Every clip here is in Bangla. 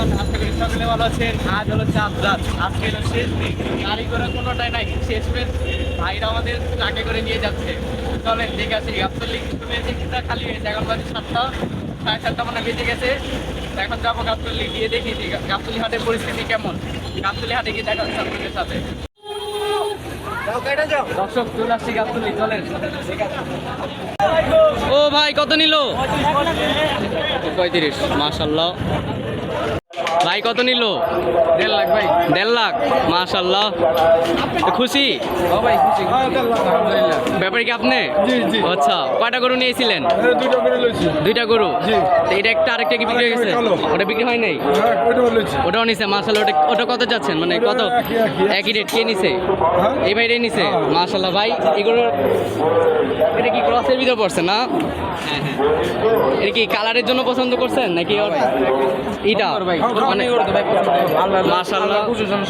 এভরিওয়ান, আশা করি সকলে ভালো আছেন। আজ হলো চাঁদ রাত, আজকে হলো শেষ দিন। গাড়ি করে কোনোটাই নাই, শেষ পেয়ে ভাইরা আমাদের ট্রাকে করে নিয়ে যাচ্ছে। চলেন দেখে আসি। গাবতলী মেজিকটা খালি হয়েছে, এখন বাজে 7টা, 7:30 মানে বেজে গেছে। এখন যাবো গাবতলী, গিয়ে দেখি যে গাবতলী হাটের পরিস্থিতি কেমন। গাবতলী হাটে গিয়ে দেখা হচ্ছে আপনাদের সাথে। দর্শক চলে আসছি গাবতলী, চলেন। ও ভাই কত নিল? 35, মাশাল্লাহ। ভাই কত নিল? 1.5 লাখ ভাই। 1.5 লাখ, মাশাল্লাহ। খুশি? ও ভাই খুশি, আলহামদুলিল্লাহ। ব্যাপারে কি আপনি? জি জি। আচ্ছা, কয়টা গরু নিয়েছিলেন? দুইটা করে লইছি। 2টা গরু। জি। তো এটা একটা, আরেকটা কি বিক্রি হয়ে গেছে? ওটা বিক্রি হয় নাই? হ্যাঁ, ওইটাও লইছি। ওটাও নিছে, মাশাল্লাহ। ওটা কত যাচ্ছেন, মানে কত? একই রেট। কে নিছে? এই ভাইটাই নিছে, মাশাল্লাহ। ভাই এগুলো এটা কি ক্রসের ভিতরে পড়ছে না? হ্যাঁ হ্যাঁ। এটা কি কালারের জন্য পছন্দ করছেন নাকি এটা মানে মাশাআল্লাহ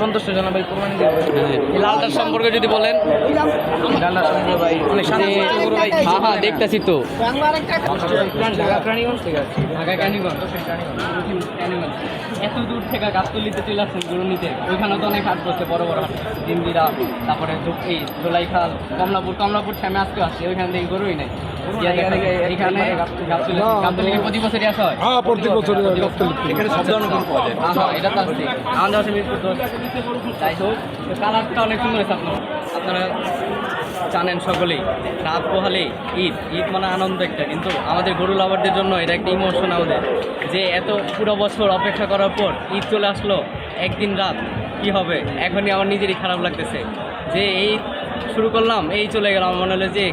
সন্তুষ্ট জানা ভাই? কুরবানি দিব। এই লালটার সম্পর্কে যদি বলেন। লালটার সম্পর্কে ভাই অনেক শান্ত গরু ভাই। হ্যাঁ হ্যাঁ, দেখতাছি তো। ঢাকা প্রাণীগঞ্জ থেকে আসছি। ঢাকা প্রাণীগঞ্জ। এত দূর থেকে গাবতলীতে চলে আসছেন গরু নিতে। ওইখানে তো অনেক হাট করছে, বড় বড় হাট, দিনদিরা, তারপরে এই ধোলাইখাল, কমলাপুর ঠ্যামে আজকে আসছে। ওইখান থেকে গরুই নাই। এখানে গাবতলী প্রতি বছরই আসা হয়। হ্যাঁ, প্রতি বছর এখানে সব ধরনের গরু পাওয়া যায়। হ্যাঁ, এটা তো আসছে আমাদের আসে মিরপুর 10। তাই হোক, কালারটা অনেক সুন্দর হয়েছে। আপনারা জানেন সকলেই, রাত পোহালে ঈদ মানে আনন্দ একটা, কিন্তু আমাদের গরু লাভারদের জন্য এটা একটা ইমোশন আমাদের, যে এত পুরো বছর অপেক্ষা করার পর ঈদ চলে আসলো, একদিন রাত কি হবে। এখনই আমার নিজেরই খারাপ লাগতেছে যে এই শুরু করলাম, এই চলে গেলাম। আমার মনে হলো যে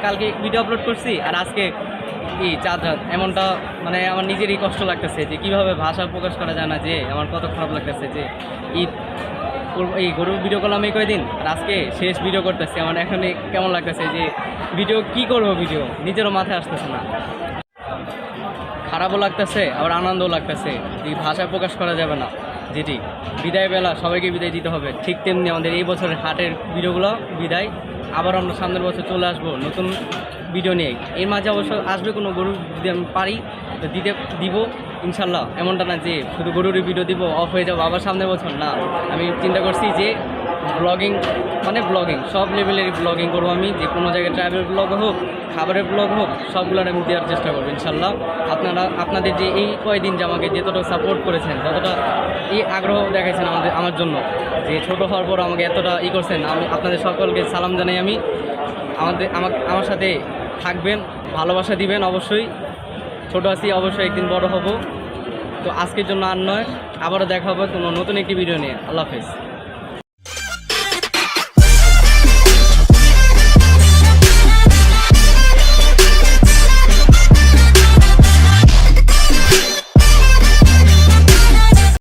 কালকে ভিডিও আপলোড করছি, আর আজকে চাঁদ রাত। এমনটা মানে আমার নিজেরই কষ্ট লাগতেছে, যে কীভাবে ভাষা প্রকাশ করা যায় না, যে আমার কত খারাপ লাগতেছে যে ঈদ এই গরু ভিডিও করলাম এই কয়দিন, আর আজকে শেষ ভিডিও করতেছি। আমার এখনই কেমন লাগতেছে যে ভিডিও কি করবো, ভিডিও নিজেরও মাথায় আসতেছে না। খারাপও লাগতেছে, আবার আনন্দও লাগতেছে, যে ভাষায় প্রকাশ করা যাবে না। যেটি বিদায় বেলা সবাইকে বিদায় দিতে হবে, ঠিক তেমনি আমাদের এই বছরের হাটের ভিডিওগুলো বিদায়। আবার আমরা সামনের বছর চলে আসবো নতুন ভিডিও নিয়ে। এর মাঝে অবশ্য আসবে কোনো গরু, যদি আমি পারি দিব ইনশাল্লাহ। এমনটা না যে শুধু গরুর ভিডিও দিব, অফ হয়ে যাবো আবার সামনের বছর না। আমি চিন্তা করছি যে ব্লগিং সব লেভেলের ব্লগিং করবো আমি, যে কোনো জায়গায় ট্রাভেল ব্লগ হোক, খাবারের ব্লগ হোক, সবগুলোর আমি দেওয়ার চেষ্টা করবো ইনশাল্লাহ। আপনাদের যে এই কয়দিন যে আমাকে যতটা সাপোর্ট করেছেন, যতটা এই আগ্রহ দেখাইছেন আমার জন্য, যে ছোটো হওয়ার পর আমাকে এতটা করছেন, আমি আপনাদের সকলকে সালাম জানাই। আমি আমার সাথে থাকবেন, ভালোবাসা দিবেন অবশ্যই। ছোটো আছি, অবশ্যই একদিন বড় হব। তো আজকের জন্য আর নয়, আবারও দেখা হবে কোনো নতুন একটি ভিডিও নিয়ে। আল্লাহ হাফেজ।